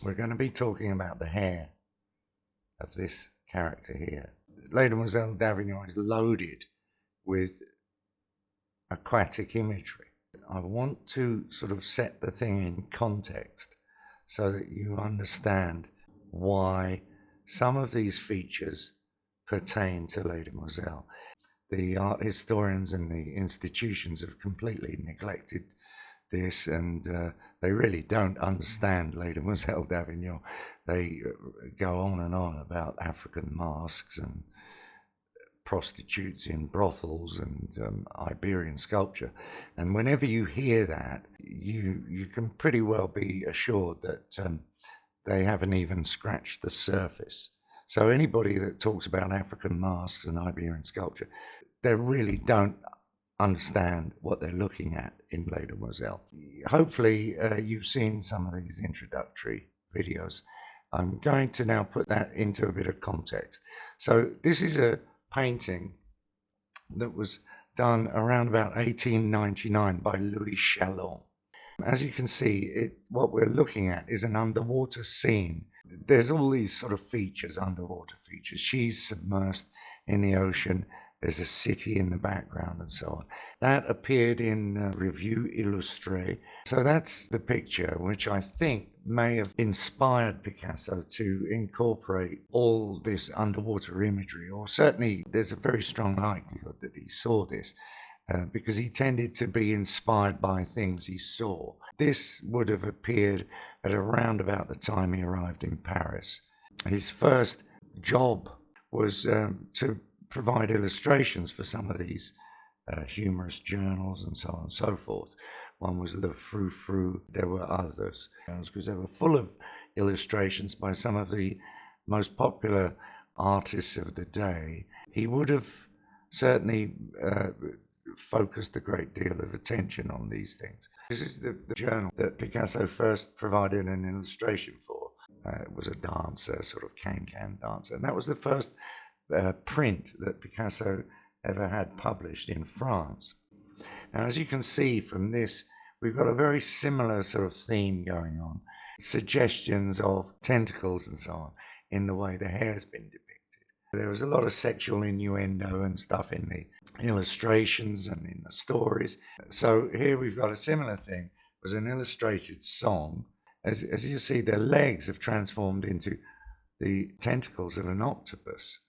we're going to be talking about the hair of this character here. Demoiselles d'Avignon is loaded with aquatic imagery. I want to sort of set the thing in context so that you understand why some of these features pertain to Les Demoiselles. The art historians and the institutions have completely neglected this, and they really don't understand Les Demoiselles d'Avignon. They go on and on about African masks and prostitutes in brothels and Iberian sculpture. And whenever you hear that, you can pretty well be assured that they haven't even scratched the surface. So anybody that talks about African masks and Iberian sculpture, they really don't understand what they're looking at in Les Demoiselles. Hopefully you've seen some of these introductory videos. I'm going to now put that into a bit of context. So this is a painting that was done around about 1899 by Louis Chalon. As you can see, what we're looking at is an underwater scene. There's all these sort of features, underwater features. She's submersed in the ocean. There's a city in the background and so on. That appeared in Revue Illustrée. So that's the picture, which I think may have inspired Picasso to incorporate all this underwater imagery, or certainly there's a very strong likelihood that he saw this because he tended to be inspired by things he saw. This would have appeared at around about the time he arrived in Paris. His first job was to provide illustrations for some of these humorous journals and so on and so forth. One was Le Frou Frou. There were others because they were full of illustrations by some of the most popular artists of the day. He would have certainly focused a great deal of attention on these things. This is the journal that Picasso first provided an illustration for. It was a dancer, sort of can-can dancer, and that was the first print that Picasso ever had published in France. Now, as you can see from this, we've got a very similar sort of theme going on. Suggestions of tentacles and so on in the way the hair's been depicted. There was a lot of sexual innuendo and stuff in the illustrations and in the stories. So here we've got a similar thing. It was an illustrated song. As you see, their legs have transformed into the tentacles of an octopus.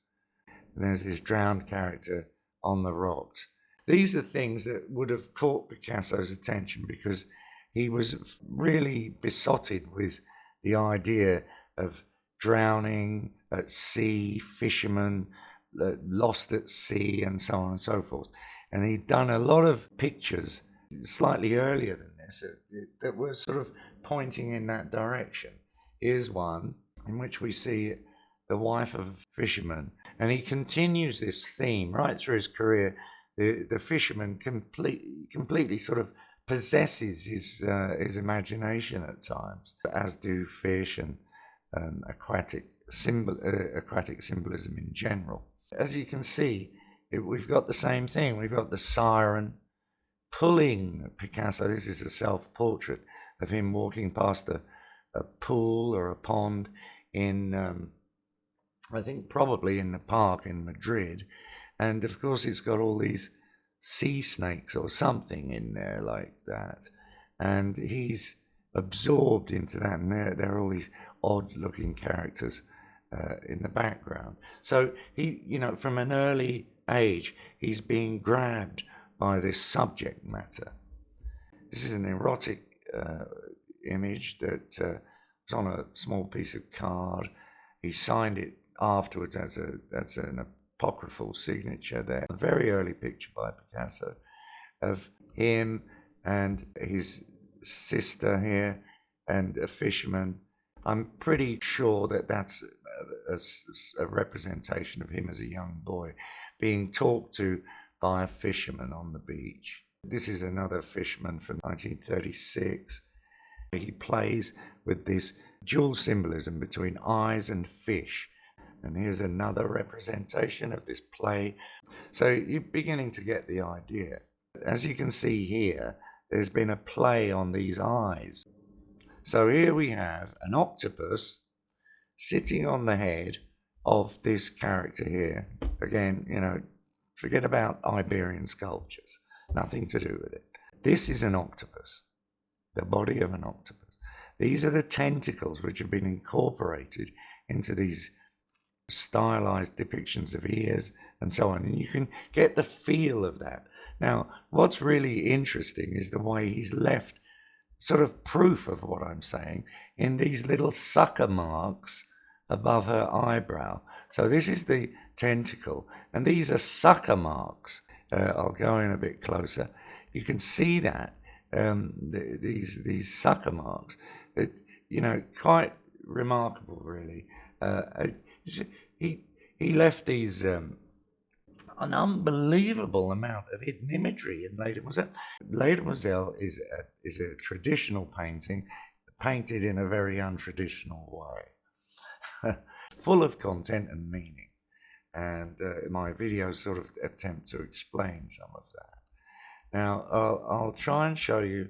And there's this drowned character on the rocks. These are things that would have caught Picasso's attention because he was really besotted with the idea of drowning at sea, fishermen lost at sea, and so on and so forth. And he'd done a lot of pictures slightly earlier than this that were sort of pointing in that direction. Here's one in which we see the wife of a fisherman, and he continues this theme right through his career. The fisherman completely sort of possesses his imagination at times, as do fish and aquatic symbolism in general. As you can see, we've got the same thing. We've got the siren pulling Picasso. This is a self-portrait of him walking past a pool or a pond in I think probably in the park in Madrid. And of course it's got all these sea snakes or something in there like that. And he's absorbed into that, and there are all these odd looking characters in the background. So he, from an early age, he's being grabbed by this subject matter. This is an erotic image that was on a small piece of card. He signed it afterwards as an apocryphal signature there. A very early picture by Picasso of him and his sister here and a fisherman. I'm pretty sure that that's a representation of him as a young boy being talked to by a fisherman on the beach. This is another fisherman from 1936. He plays with this dual symbolism between eyes and fish. And here's another representation of this play. So you're beginning to get the idea. As you can see here, there's been a play on these eyes. So here we have an octopus sitting on the head of this character here. Again, you know, forget about Iberian sculptures, nothing to do with it. This is an octopus, the body of an octopus. These are the tentacles which have been incorporated into these stylized depictions of ears and so on, and you can get the feel of that. Now, what's really interesting is the way he's left sort of proof of what I'm saying in these little sucker marks above her eyebrow. So this is the tentacle, and these are sucker marks. I'll go in a bit closer. You can see that these sucker marks. You know, quite remarkable, really. He left these an unbelievable amount of hidden imagery in Les Demoiselles. Les Demoiselles is a traditional painting, painted in a very untraditional way, full of content and meaning. And my videos sort of attempt to explain some of that. Now, I'll try and show you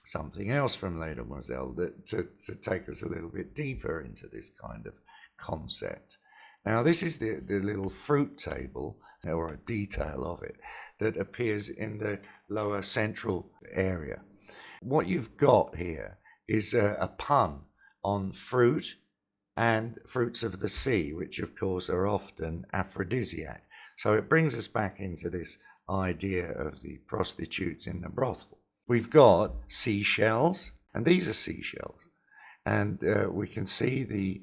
something else from Les Demoiselles to take us a little bit deeper into this kind of concept. Now, this is the little fruit table, or a detail of it, that appears in the lower central area. What you've got here is a pun on fruit and fruits of the sea, which of course are often aphrodisiac. So it brings us back into this idea of the prostitutes in the brothel. We've got seashells, and these are seashells, and we can see the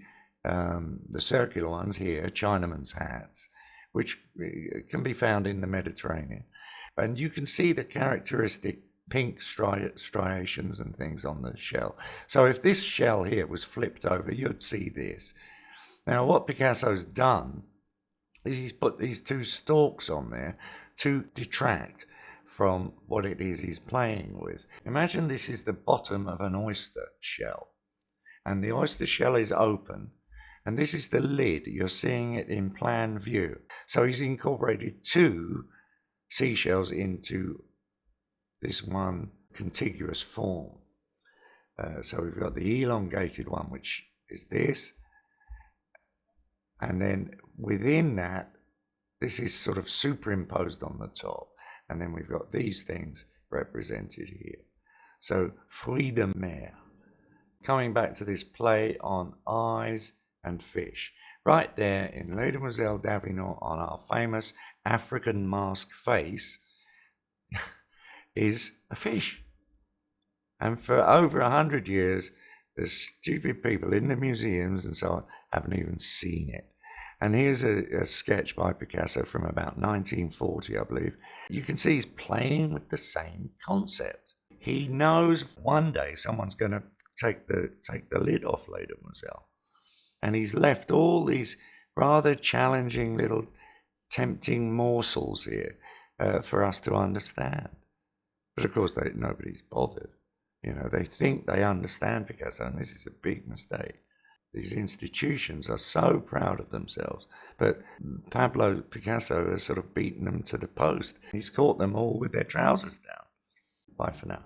circular ones here, Chinaman's hats, which can be found in the Mediterranean. And you can see the characteristic pink striations and things on the shell. So if this shell here was flipped over, you'd see this. Now, what Picasso's done is he's put these two stalks on there to detract from what it is he's playing with. Imagine this is the bottom of an oyster shell, and the oyster shell is open, and this is the lid. You're seeing it in plan view. So he's incorporated two seashells into this one contiguous form. So we've got the elongated one, which is this, and then within that, this is sort of superimposed on the top, and then we've got these things represented here. So fruits de mer, coming back to this play on eyes and fish. Right there in Les Demoiselles d'Avignon, on our famous African mask face, is a fish. And for over 100 years, the stupid people in the museums and so on haven't even seen it. And here's a sketch by Picasso from about 1940, I believe. You can see he's playing with the same concept. He knows one day someone's going to take the lid off Les Demoiselles. And he's left all these rather challenging little tempting morsels here for us to understand. But of course, nobody's bothered. You know, they think they understand Picasso, and this is a big mistake. These institutions are so proud of themselves, but Pablo Picasso has sort of beaten them to the post. He's caught them all with their trousers down. Bye for now.